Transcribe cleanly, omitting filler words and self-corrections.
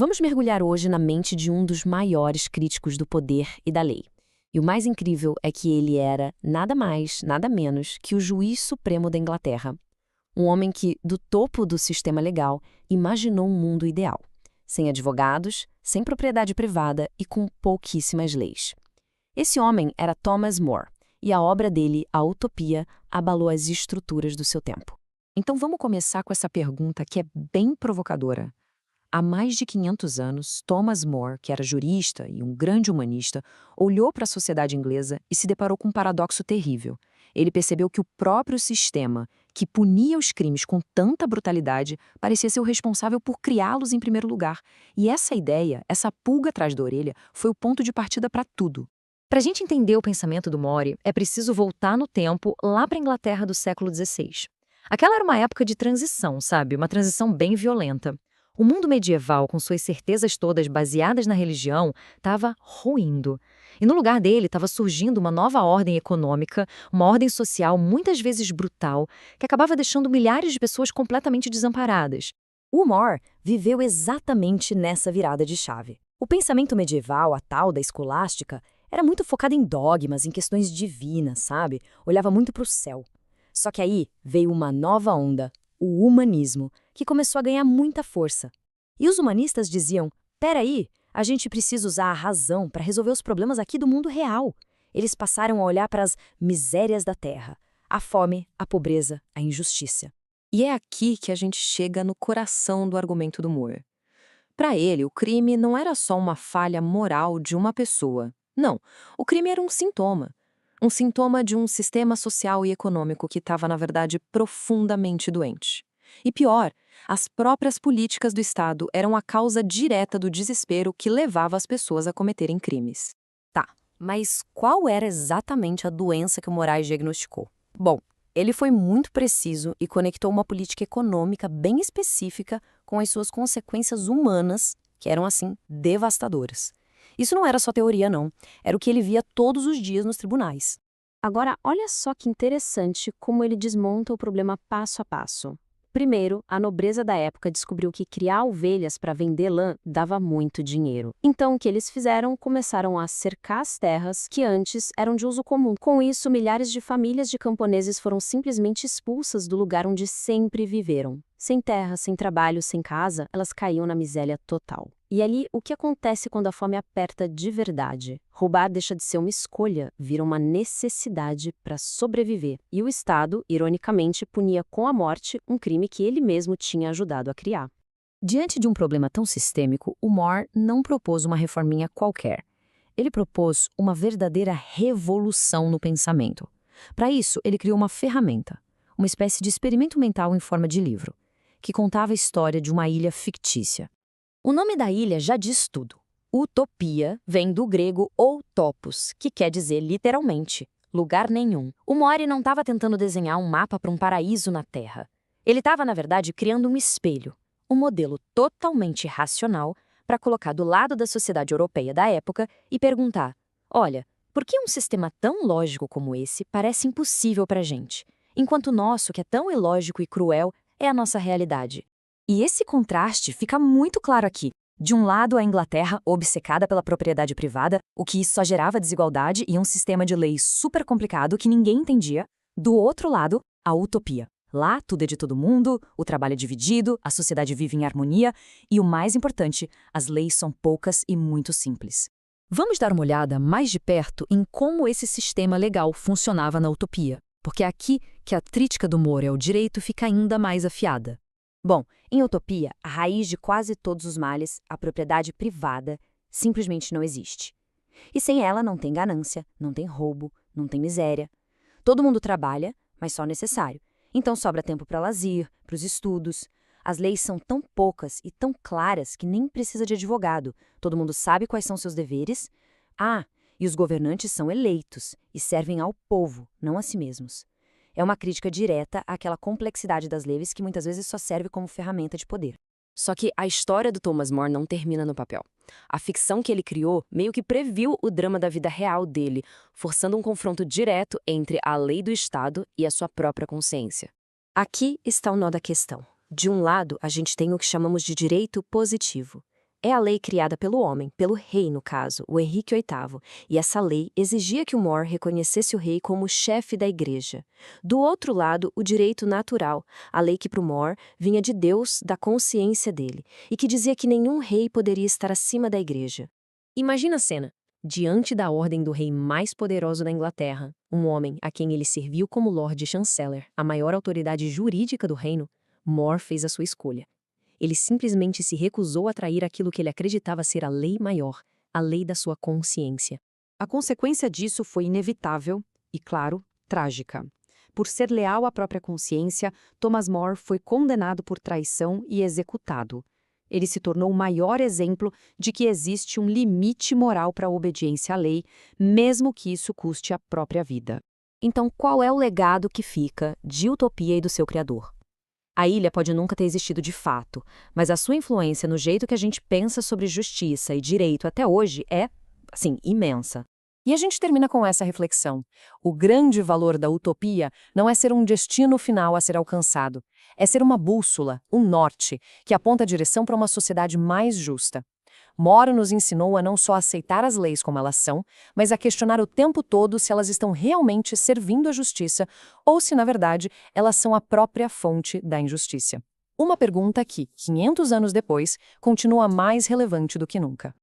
Vamos mergulhar hoje na mente de um dos maiores críticos do poder e da lei. E o mais incrível é que ele era nada mais, nada menos que o juiz supremo da Inglaterra. Um homem que, do topo do sistema legal, imaginou um mundo ideal. Sem advogados, sem propriedade privada e com pouquíssimas leis. Esse homem era Thomas More, e a obra dele, A Utopia, abalou as estruturas do seu tempo. Então vamos começar com essa pergunta que é bem provocadora. Há mais de 500 anos, Thomas More, que era jurista e um grande humanista, olhou para a sociedade inglesa e se deparou com um paradoxo terrível. Ele percebeu que o próprio sistema, que punia os crimes com tanta brutalidade, parecia ser o responsável por criá-los em primeiro lugar. E essa ideia, essa pulga atrás da orelha, foi o ponto de partida para tudo. Para a gente entender o pensamento do More, é preciso voltar no tempo, lá para a Inglaterra do século XVI. Aquela era uma época de transição, sabe? Uma transição bem violenta. O mundo medieval, com suas certezas todas baseadas na religião, estava ruindo. E no lugar dele estava surgindo uma nova ordem econômica, uma ordem social muitas vezes brutal, que acabava deixando milhares de pessoas completamente desamparadas. O More viveu exatamente nessa virada de chave. O pensamento medieval, a tal da escolástica, era muito focado em dogmas, em questões divinas, sabe? Olhava muito para o céu. Só que aí veio uma nova onda, o humanismo, que começou a ganhar muita força. E os humanistas diziam, peraí, a gente precisa usar a razão para resolver os problemas aqui do mundo real. Eles passaram a olhar para as misérias da terra, a fome, a pobreza, a injustiça. E é aqui que a gente chega no coração do argumento do More. Para ele, o crime não era só uma falha moral de uma pessoa. Não, o crime era um sintoma. Um sintoma de um sistema social e econômico que estava, na verdade, profundamente doente. E pior, as próprias políticas do Estado eram a causa direta do desespero que levava as pessoas a cometerem crimes. Tá, mas qual era exatamente a doença que o Moraes diagnosticou? Bom, ele foi muito preciso e conectou uma política econômica bem específica com as suas consequências humanas, que eram, assim, devastadoras. Isso não era só teoria, não. Era o que ele via todos os dias nos tribunais. Agora, olha só que interessante como ele desmonta o problema passo a passo. Primeiro, a nobreza da época descobriu que criar ovelhas para vender lã dava muito dinheiro. Então, o que eles fizeram? Começaram a cercar as terras que antes eram de uso comum. Com isso, milhares de famílias de camponeses foram simplesmente expulsas do lugar onde sempre viveram. Sem terra, sem trabalho, sem casa, elas caíam na miséria total. E ali, o que acontece quando a fome aperta de verdade? Roubar deixa de ser uma escolha, vira uma necessidade para sobreviver. E o Estado, ironicamente, punia com a morte um crime que ele mesmo tinha ajudado a criar. Diante de um problema tão sistêmico, o More não propôs uma reforminha qualquer. Ele propôs uma verdadeira revolução no pensamento. Para isso, ele criou uma ferramenta, uma espécie de experimento mental em forma de livro, que contava a história de uma ilha fictícia. O nome da ilha já diz tudo. Utopia vem do grego outopos, que quer dizer literalmente lugar nenhum. O More não estava tentando desenhar um mapa para um paraíso na Terra. Ele estava, na verdade, criando um espelho, um modelo totalmente racional para colocar do lado da sociedade europeia da época e perguntar: olha, por que um sistema tão lógico como esse parece impossível para a gente, enquanto o nosso, que é tão ilógico e cruel, é a nossa realidade? E esse contraste fica muito claro aqui. De um lado, a Inglaterra, obcecada pela propriedade privada, o que só gerava desigualdade e um sistema de leis super complicado que ninguém entendia. Do outro lado, a utopia. Lá, tudo é de todo mundo, o trabalho é dividido, a sociedade vive em harmonia e, o mais importante, as leis são poucas e muito simples. Vamos dar uma olhada mais de perto em como esse sistema legal funcionava na utopia, porque é aqui que a crítica do More ao direito fica ainda mais afiada. Bom, em utopia, a raiz de quase todos os males, a propriedade privada, simplesmente não existe. E sem ela não tem ganância, não tem roubo, não tem miséria. Todo mundo trabalha, mas só o necessário. Então sobra tempo para lazer, para os estudos. As leis são tão poucas e tão claras que nem precisa de advogado. Todo mundo sabe quais são seus deveres. Ah, e os governantes são eleitos e servem ao povo, não a si mesmos. É uma crítica direta àquela complexidade das leis que muitas vezes só serve como ferramenta de poder. Só que a história do Thomas More não termina no papel. A ficção que ele criou meio que previu o drama da vida real dele, forçando um confronto direto entre a lei do Estado e a sua própria consciência. Aqui está o nó da questão. De um lado, a gente tem o que chamamos de direito positivo. É a lei criada pelo homem, pelo rei no caso, o Henrique VIII, e essa lei exigia que o More reconhecesse o rei como chefe da igreja. Do outro lado, o direito natural, a lei que para o More vinha de Deus, da consciência dele, e que dizia que nenhum rei poderia estar acima da igreja. Imagina a cena. Diante da ordem do rei mais poderoso da Inglaterra, um homem a quem ele serviu como Lord Chancellor, a maior autoridade jurídica do reino, More fez a sua escolha. Ele simplesmente se recusou a trair aquilo que ele acreditava ser a lei maior, a lei da sua consciência. A consequência disso foi inevitável e, claro, trágica. Por ser leal à própria consciência, Thomas More foi condenado por traição e executado. Ele se tornou o maior exemplo de que existe um limite moral para a obediência à lei, mesmo que isso custe a própria vida. Então, qual é o legado que fica de Utopia e do seu criador? A ilha pode nunca ter existido de fato, mas a sua influência no jeito que a gente pensa sobre justiça e direito até hoje é, assim, imensa. E a gente termina com essa reflexão. O grande valor da utopia não é ser um destino final a ser alcançado. É ser uma bússola, um norte, que aponta a direção para uma sociedade mais justa. More nos ensinou a não só aceitar as leis como elas são, mas a questionar o tempo todo se elas estão realmente servindo à justiça ou se, na verdade, elas são a própria fonte da injustiça. Uma pergunta que, 500 anos depois, continua mais relevante do que nunca.